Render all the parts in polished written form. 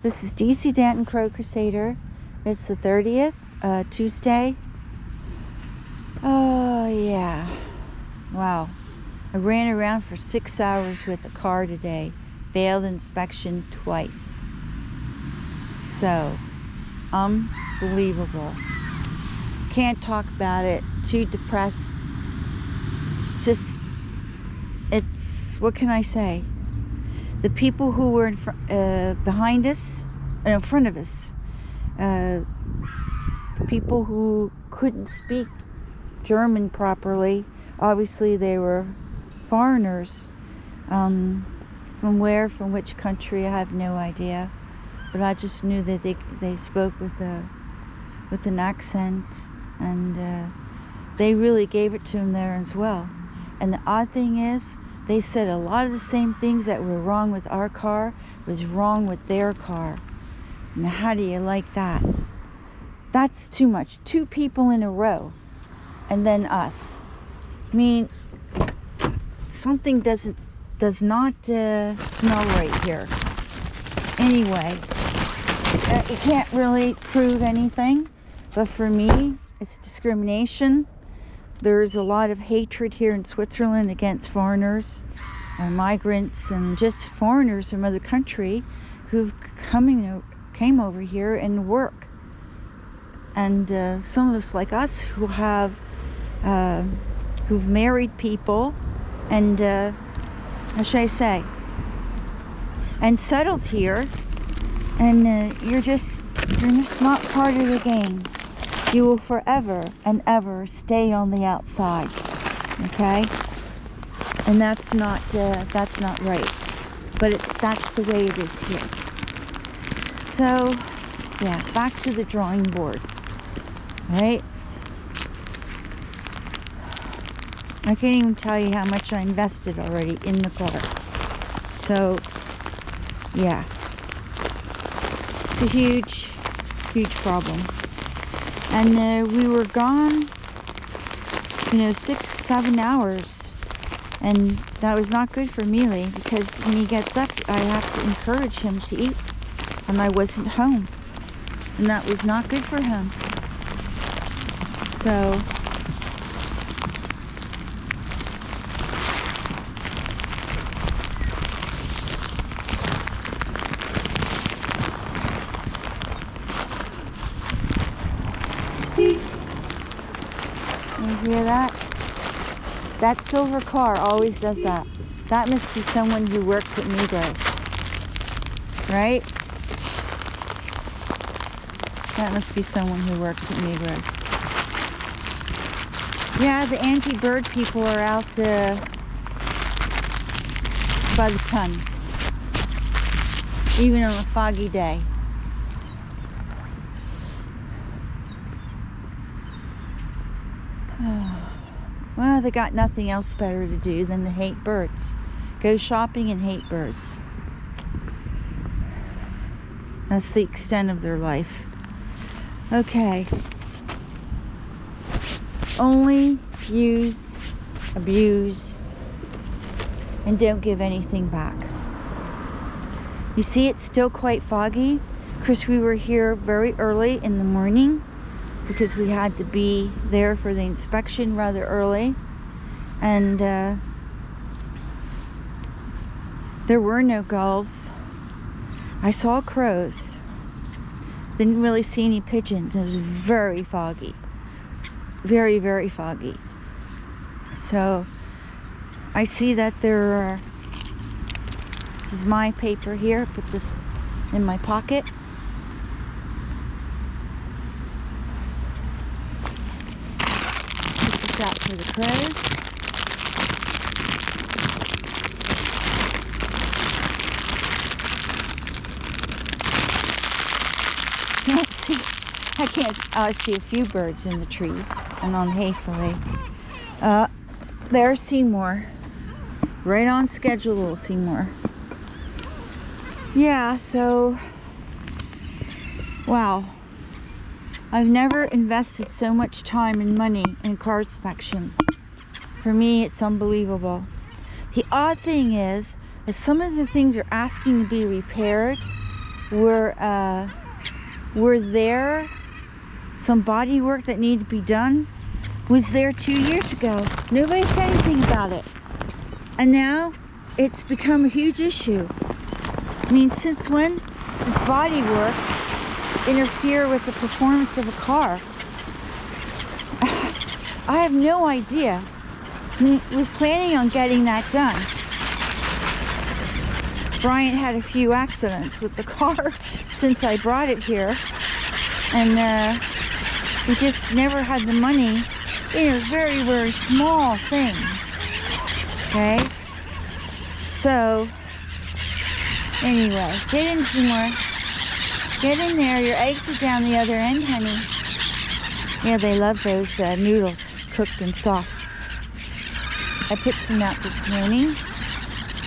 This is DC Danton Crow Crusader. It's the 30th, Tuesday. Oh, yeah. Wow. I ran around for 6 hours with the car today. Failed inspection twice. So, unbelievable. Can't talk about it. Too depressed. It's what can I say? The people who were behind us, in front of us, the people who couldn't speak German properly, obviously they were foreigners. From which country, I have no idea. But I just knew that they spoke with an accent, and they really gave it to them there as well. And the odd thing is, they said a lot of the same things that were wrong with our car was wrong with their car. Now, how do you like that? That's too much. 2 people in a row, and then us. I mean, something does not smell right here. Anyway, you can't really prove anything, but for me, it's discrimination. There's a lot of hatred here in Switzerland against foreigners and migrants and just foreigners from other country who've came over here and work. And some of us like us who've married people and how should I say, and settled here, and you're just not part of the game. You will forever and ever stay on the outside, okay? And that's not right. But that's the way it is here. So, yeah, back to the drawing board, right? I can't even tell you how much I invested already in the car. So, yeah, it's a huge, huge problem. And we were gone, 6-7 hours. And that was not good for Miele, because when he gets up, I have to encourage him to eat. And I wasn't home. And that was not good for him. So, you hear that? That silver car always does that. That must be someone who works at Migros, right? That must be someone who works at Migros. Yeah, the anti-bird people are out by the tons, even on a foggy day. Well, they got nothing else better to do than to hate birds. Go shopping and hate birds. That's the extent of their life. Okay. Only use, abuse, and don't give anything back. You see, it's still quite foggy. Of course, we were here very early in the morning, because we had to be there for the inspection rather early. And there were no gulls. I saw crows. Didn't really see any pigeons. It was very foggy. Very, very foggy. So I see that there are, this is my paper here. Put this in my pocket. Out for the crows. I see a few birds in the trees and on Hayfully. There's Seymour. Right on schedule, little Seymour. Yeah, so wow. I've never invested so much time and money in car inspection. For me, it's unbelievable. The odd thing is that some of the things are asking to be repaired were there, some body work that needed to be done was there 2 years ago. Nobody said anything about it. And now it's become a huge issue. I mean, since when does body work interfere with the performance of a car? I have no idea. I mean, we're planning on getting that done. Brian had a few accidents with the car since I brought it here, and we just never had the money. Very, very small things. Okay? So, anyway, get in some more. Get in there. Your eggs are down the other end, honey. Yeah, they love those noodles cooked in sauce. I put some out this morning.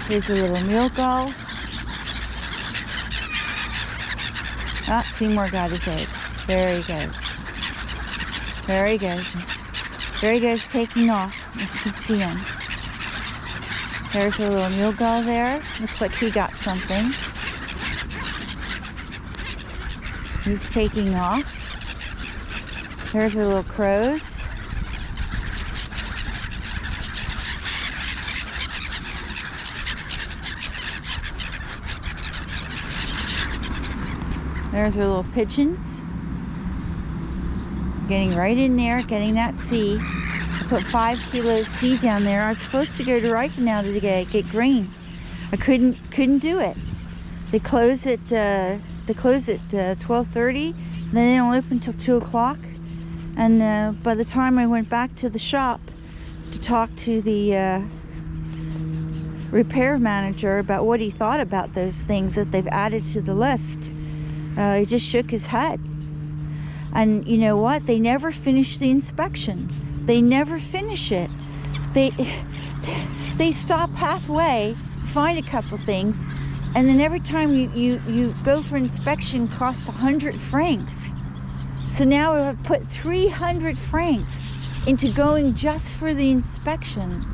Here's a little meal gull. Ah, Seymour got his eggs. There he goes. There he goes. There he goes, taking off, if you can see him. There's a little meal gull there. Looks like he got something. He's taking off. There's our little crows. There's our little pigeons. Getting right in there, getting that seed. I put 5 kilos seed down there. I was supposed to go to Reichenau today, get grain. I couldn't do it. They close at 12:30. Then they don't open until 2 o'clock. And by the time I went back to the shop to talk to the repair manager about what he thought about those things that they've added to the list, he just shook his head. And you know what? They never finish the inspection. They never finish it. They stop halfway, find a couple things, and then every time you go for inspection, cost 100 francs. So now we have put 300 francs into going just for the inspection.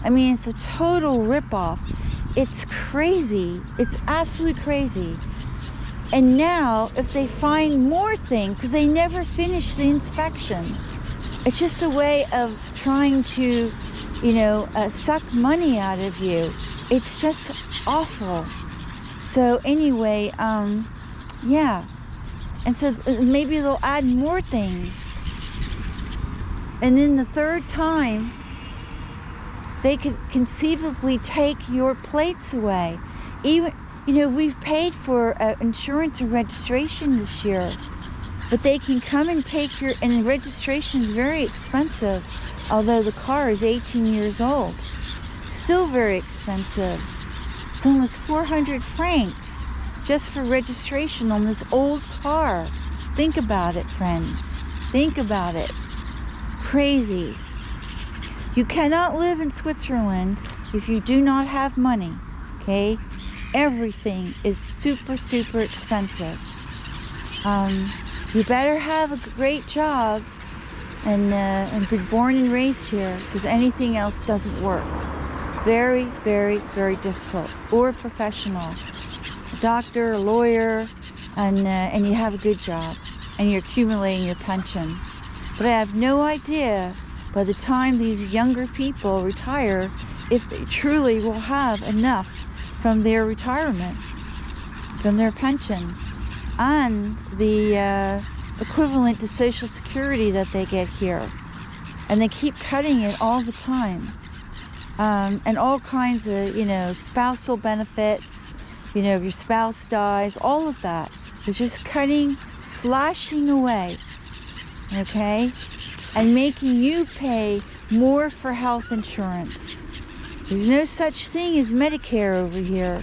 I mean, it's a total ripoff. It's crazy. It's absolutely crazy. And now, if they find more things, because they never finish the inspection, it's just a way of trying to, suck money out of you. It's just awful. So anyway, yeah. And so maybe they'll add more things. And then the third time, they could conceivably take your plates away. Even, we've paid for insurance and registration this year, but they can come and take and the registration is very expensive, although the car is 18 years old. Still very expensive. It's almost 400 francs just for registration on this old car. Think about it, friends. Think about it. Crazy. You cannot live in Switzerland if you do not have money, okay? Everything is super, super expensive. You better have a great job and be born and raised here, because anything else doesn't work. Very, very, very difficult. Or professional. A doctor, a lawyer, and you have a good job, and you're accumulating your pension. But I have no idea by the time these younger people retire if they truly will have enough from their retirement, from their pension, and the equivalent to Social Security that they get here. And they keep cutting it all the time. And all kinds of, spousal benefits, if your spouse dies, all of that. They're just cutting, slashing away, okay? And making you pay more for health insurance. There's no such thing as Medicare over here.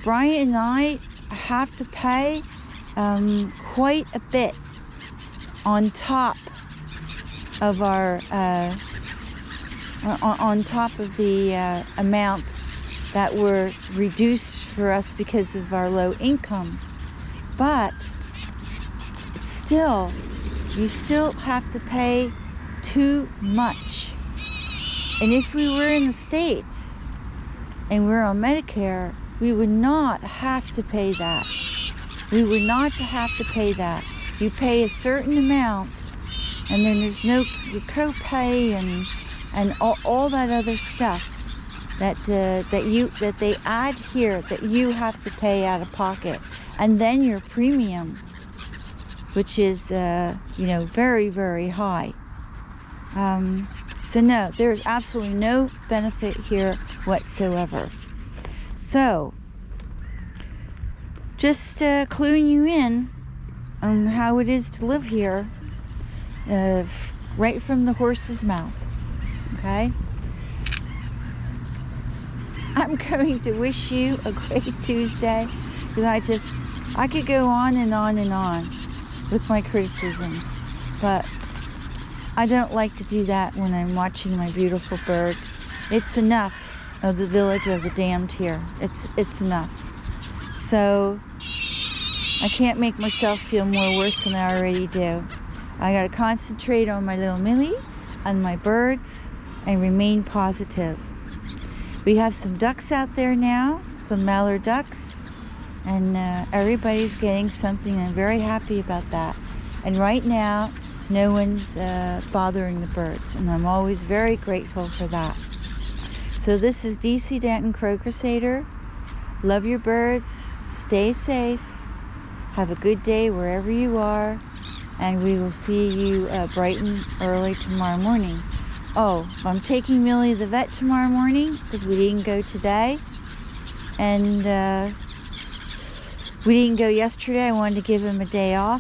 Brian and I have to pay quite a bit on top of our on top of the amount that were reduced for us because of our low income. But still, you still have to pay too much. And if we were in the States and we're on Medicare, we would not have to pay that. We would not have to pay that. You pay a certain amount, and then there's no copay and all that other stuff that they add here that you have to pay out of pocket, and then your premium, which is very, very high. So no, there's absolutely no benefit here whatsoever. So just cluing you in on how it is to live here, right from the horse's mouth. Okay? I'm going to wish you a great Tuesday, because I could go on and on and on with my criticisms, but I don't like to do that when I'm watching my beautiful birds. It's enough of the village of the damned here. It's enough. So I can't make myself feel more worse than I already do. I gotta concentrate on my little Millie, on my birds, and remain positive. We have some ducks out there now, some mallard ducks, and everybody's getting something. I'm very happy about that. And right now, no one's bothering the birds, and I'm always very grateful for that. So this is DC Danton Crow Crusader. Love your birds, stay safe, have a good day wherever you are, and we will see you bright and early tomorrow morning. Oh, I'm taking Millie to the vet tomorrow morning because we didn't go today, and we didn't go yesterday. I wanted to give him a day off.